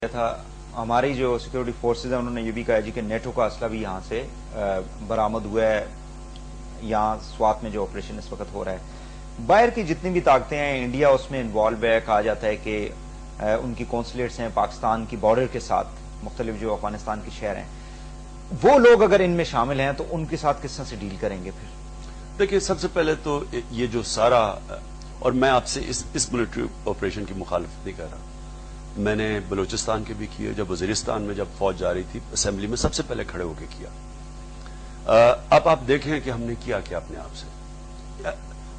تھا ہماری جو سیکورٹی فورسز ہیں انہوں نے یہ بھی کہا جی کہ نیٹو کا اسلحہ بھی یہاں سے برآمد ہوا ہے یہاں سوات میں جو آپریشن اس وقت ہو رہا ہے. باہر کی جتنی بھی طاقتیں ہیں انڈیا اس میں انوالو ہے. کہا جاتا ہے کہ ان کی کونسلیٹس ہیں پاکستان کی بارڈر کے ساتھ مختلف جو افغانستان کے شہر ہیں. وہ لوگ اگر ان میں شامل ہیں تو ان کے ساتھ کس طرح سے ڈیل کریں گے؟ پھر دیکھیے سب سے پہلے تو یہ جو سارا، اور میں آپ سے اس ملٹری آپریشن کی مخالفت نہیں کر رہا، میں نے بلوچستان کے بھی کیے، جب وزیرستان میں جب فوج جا رہی تھی اسمبلی میں سب سے پہلے کھڑے ہو کے کیا. اب آپ دیکھیں کہ ہم نے کیا اپنے آپ سے.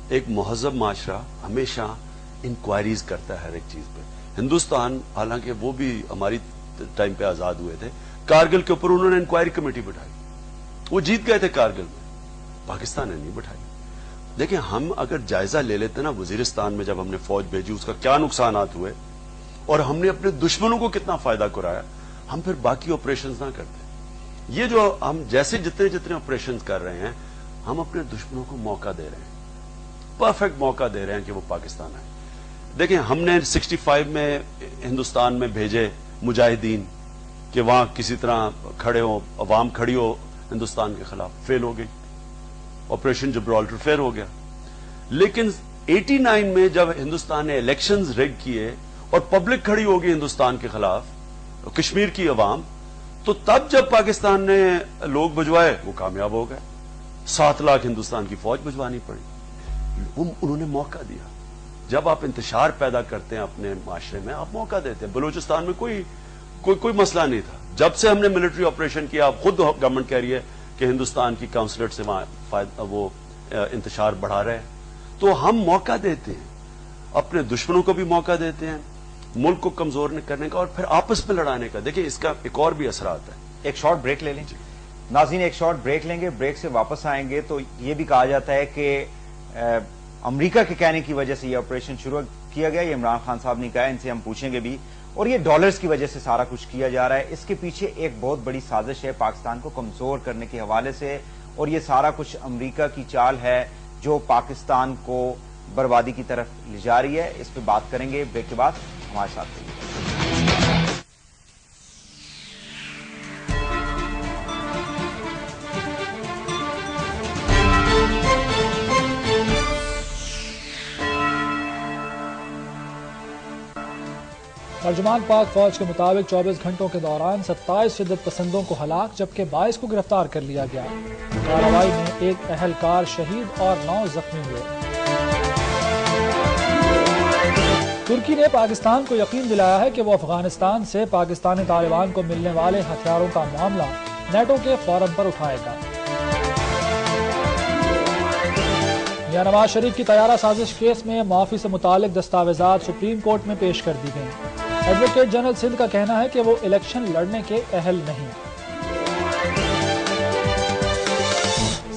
ایک مہذب معاشرہ ہمیشہ انکوائریز کرتا ہے ہر ایک چیز پہ. ہندوستان حالانکہ وہ بھی ہماری ٹائم پہ آزاد ہوئے تھے، کارگل کے اوپر انہوں نے انکوائری کمیٹی بٹھائی، وہ جیت گئے تھے کارگل میں، پاکستان نے نہیں بٹھائی. دیکھیں ہم اگر جائزہ لے لیتے نا وزیرستان میں جب ہم نے فوج بھیجی اس کا کیا نقصانات ہوئے اور ہم نے اپنے دشمنوں کو کتنا فائدہ کرایا، ہم پھر باقی آپریشنز نہ کرتے. یہ جو ہم جیسے جتنے آپریشنز کر رہے ہیں ہم اپنے دشمنوں کو موقع دے رہے ہیں، پرفیکٹ موقع دے رہے ہیں کہ وہ پاکستان آئے. دیکھیں ہم نے 65 میں ہندوستان میں بھیجے مجاہدین کہ وہاں کسی طرح کھڑے ہو، عوام کھڑی ہو ہندوستان کے خلاف، فیل ہو گئی. آپریشن جبرالٹر فیل ہو گیا. لیکن 89 میں جب ہندوستان نے الیکشنز ریگ کیے اور پبلک کھڑی ہوگی ہندوستان کے خلاف، کشمیر کی عوام، تو تب جب پاکستان نے لوگ بھجوائے وہ کامیاب ہو گئے. 7 لاکھ ہندوستان کی فوج بھجوانی پڑی. انہوں نے موقع دیا. جب آپ انتشار پیدا کرتے ہیں اپنے معاشرے میں آپ موقع دیتے ہیں. بلوچستان میں کوئی مسئلہ نہیں تھا. جب سے ہم نے ملٹری آپریشن کیا، خود گورنمنٹ کہہ رہی ہے کہ ہندوستان کی کاؤنسلٹ سے وہ انتشار بڑھا رہے ہیں. تو ہم موقع دیتے ہیں، اپنے دشمنوں کو بھی موقع دیتے ہیں ملک کو کمزور کرنے کا اور پھر آپس میں لڑانے کا. دیکھیں اس کا ایک اور بھی اثرات ہے. ایک شارٹ بریک لے لیں ناظرین، ایک شارٹ بریک لیں گے. بریک سے واپس آئیں گے تو یہ بھی کہا جاتا ہے کہ امریکہ کے کہنے کی وجہ سے یہ آپریشن شروع کیا گیا. یہ عمران خان صاحب نے کہا ہے، ان سے ہم پوچھیں گے بھی. اور یہ ڈالرز کی وجہ سے سارا کچھ کیا جا رہا ہے. اس کے پیچھے ایک بہت بڑی سازش ہے پاکستان کو کمزور کرنے کے حوالے سے، اور یہ سارا کچھ امریکہ کی چال ہے جو پاکستان کو بربادی کی طرف لے جا رہی ہے. اس پہ بات کریں گے بریک کے بعد. ہمارے ساتھ رہیے. ترجمان پاک فوج کے مطابق 24 گھنٹوں کے دوران 27 شدت پسندوں کو ہلاک جبکہ 22 کو گرفتار کر لیا گیا. کارروائی میں ایک اہلکار شہید اور 9 زخمی ہوئے. ترکی نے پاکستان کو یقین دلایا ہے کہ وہ افغانستان سے پاکستانی طالبان کو ملنے والے ہتھیاروں کا معاملہ نیٹو کے فورم پر اٹھائے گا. میاں نواز شریف کی طیارہ سازش کیس میں معافی سے متعلق دستاویزات سپریم کورٹ میں پیش کر دی گئیں. ایڈوکیٹ جنرل سندھ کا کہنا ہے کہ وہ الیکشن لڑنے کے اہل نہیں.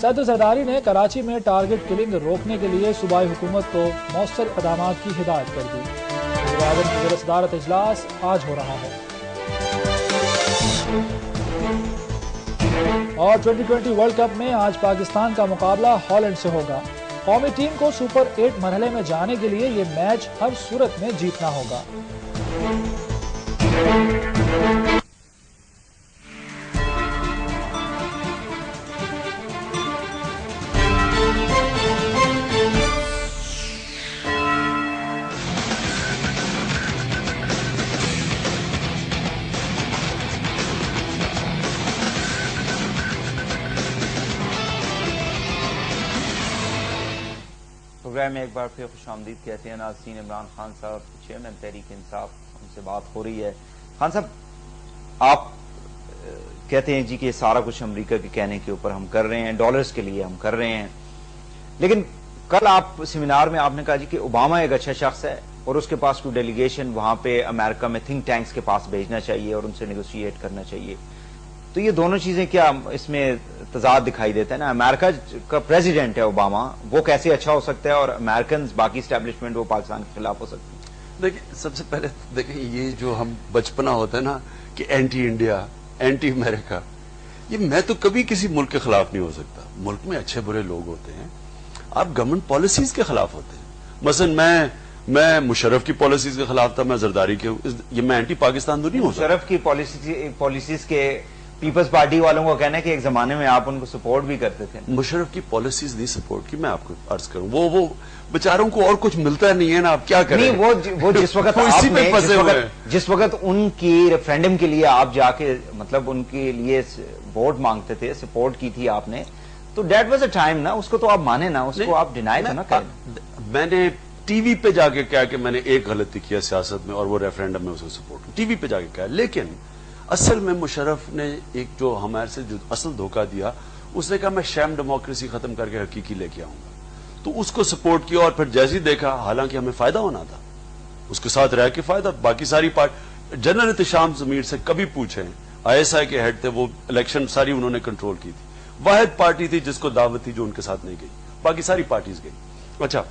صدر زرداری نے کراچی میں ٹارگٹ کلنگ روکنے کے لیے صوبائی حکومت کو مؤثر اقدامات کی ہدایت کر دی. وزیراعظم کی زیر صدارت اجلاس آج ہو رہا ہے. اور 2020 ورلڈ کپ میں آج پاکستان کا مقابلہ ہالینڈ سے ہوگا. قومی ٹیم کو سپر 8 مرحلے میں جانے کے لیے یہ میچ ہر صورت میں جیتنا ہوگا. پروگرام میں ایک بار پھر خوش آمدید کہتے ہیں ناظرین. عمران خان صاحب چیئرمین تحریک انصاف ان سے بات ہو رہی ہے. خان صاحب آپ کہتے ہیں جی کہ سارا کچھ امریکہ کے کہنے کے اوپر ہم کر رہے ہیں، ڈالرز کے لیے ہم کر رہے ہیں، لیکن کل آپ سیمینار میں آپ نے کہا جی کہ اوباما ایک اچھا شخص ہے اور اس کے پاس کوئی ڈیلیگیشن وہاں پہ امریکہ میں تھنک ٹینکس کے پاس بھیجنا چاہیے اور ان سے نیگوشیٹ کرنا چاہیے. تو یہ دونوں چیزیں کیا اس میں تضاد دکھائی دیتا ہے نا؟ امریکہ کا پریزیڈنٹ ہے اوباما، وہ کیسے اچھا ہو سکتا ہے اور امریکنز باقی اسٹیبلشمنٹ وہ پاکستان کے خلاف ہو سکتے ہیں؟ دیکھیں سب سے پہلے دیکھیں یہ جو ہم بچپنا ہوتا ہے نا کہ اینٹی انڈیا، اینٹی امریکہ، یہ میں تو کبھی کسی ملک کے خلاف نہیں ہو سکتا. ملک میں اچھے برے لوگ ہوتے ہیں، آپ گورنمنٹ پالیسیز کے خلاف ہوتے ہیں. مثلا میں میں مشرف کی پالیسیز کے خلاف تھا, میں زرداری کے, یہ میں اینٹی پاکستان تو نہیں ہوں. مشرف کی پالیسیز کے پیپلز پارٹی والوں کو کہنا ہے کہ ایک زمانے میں آپ ان کو سپورٹ بھی کرتے تھے. مشرف کی پالیسیز نہیں سپورٹ کی, میں آپ کو عرض کروں, وہ بیچاروں کو اور کچھ ملتا نہیں ہے نا, آپ کیا کریں. نہیں, وہ جس وقت جس وقت ان کی ریفرینڈم کے لیے آپ جا کے مطلب ان کے لیے ووٹ مانگتے تھے, سپورٹ کی تھی آپ نے, تو دیٹ واز اے ٹائم نا, اس کو تو آپ مانے نا, اس کو آپ ڈینائی تو نہ کریں. میں نے ٹی وی پہ جا کے کہا کہ میں نے ایک غلطی کیا سیاست میں اور وہ ریفرینڈم میں اس کو سپورٹ کی, ٹی وی پہ جا کے کہا. لیکن اصل میں مشرف نے ایک جو ہمارے سے جو اصل دھوکہ دیا, اس نے کہا میں شیم ڈیموکریسی ختم کر کے حقیقی لے کے آؤں گا, تو اس کو سپورٹ کیا. اور پھر جیسے ہی دیکھا, حالانکہ ہمیں فائدہ ہونا تھا, اس کے ساتھ رہ کے فائدہ, باقی ساری جنرل احتشام ضمیر سے کبھی پوچھیں, آئی ایس آئی کے ہیڈ تھے, وہ الیکشن ساری انہوں نے کنٹرول کی تھی, واحد پارٹی تھی جس کو دعوت تھی جو ان کے ساتھ نہیں گئی, باقی ساری پارٹیز گئی. اچھا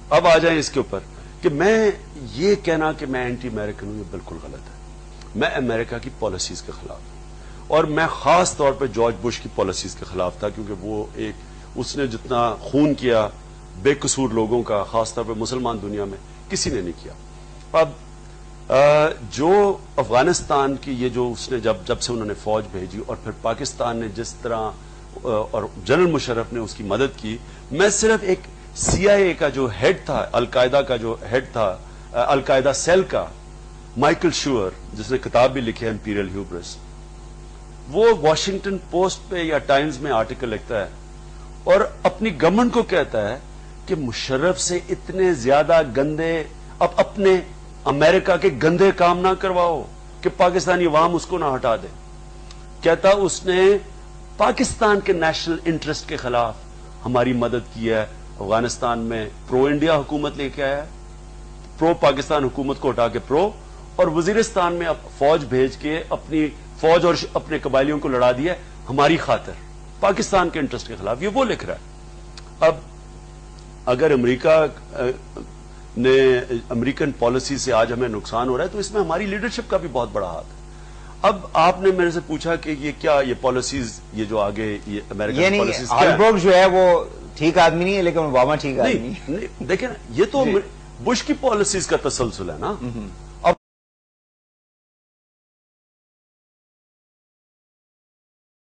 اب آ جائیں اس کے اوپر کہ میں یہ کہنا کہ میں اینٹی امریکن ہوں, یہ بالکل غلط ہے. میں امریکہ کی پالیسیز کے خلاف ہوں, اور میں خاص طور پہ جارج بش کی پالیسیز کے خلاف تھا, کیونکہ وہ اس نے جتنا خون کیا بے قصور لوگوں کا, خاص طور پہ مسلمان دنیا میں کسی نے نہیں کیا. اب جو افغانستان کی یہ جو اس نے جب سے انہوں نے فوج بھیجی, اور پھر پاکستان نے جس طرح اور جنرل مشرف نے اس کی مدد کی, میں صرف ایک سی آئی اے کا جو ہیڈ تھا, القاعدہ کا جو ہیڈ تھا, القاعدہ سیل کا, مائیکل شور, جس نے کتاب بھی لکھی ہے امپیریل ہیوبرس, وہ واشنگٹن پوسٹ پہ یا ٹائمز میں آرٹیکل لکھتا ہے اور اپنی گورنمنٹ کو کہتا ہے کہ مشرف سے اتنے زیادہ گندے, اب اپنے امریکہ کے گندے کام نہ کرواؤ کہ پاکستانی عوام اس کو نہ ہٹا دے. کہتا اس نے پاکستان کے نیشنل انٹرسٹ کے خلاف ہماری مدد کی ہے, افغانستان میں پرو انڈیا حکومت لے کے آیا, پرو پاکستان حکومت کو ہٹا کے پرو, اور وزیرستان میں فوج بھیج کے اپنی فوج اور اپنے قبائلیوں کو لڑا دیا ہماری خاطر, پاکستان کے انٹرسٹ کے خلاف. یہ وہ لکھ رہا ہے. اب اگر امریکہ نے امریکن پالیسی سے آج ہمیں نقصان ہو رہا ہے, تو اس میں ہماری لیڈرشپ کا بھی بہت بڑا ہاتھ ہے. اب آپ نے میرے سے پوچھا کہ یہ کیا, یہ پالیسیز, یہ جو آگے یہ امریکن پالیسیز ہالبروک جو ہے وہ ٹھیک آدمی نہیں ہے, لیکن اوباما ٹھیک آدمی نہیں. دیکھیں یہ تو بش کی پالیسیز کا تسلسل ہے نا.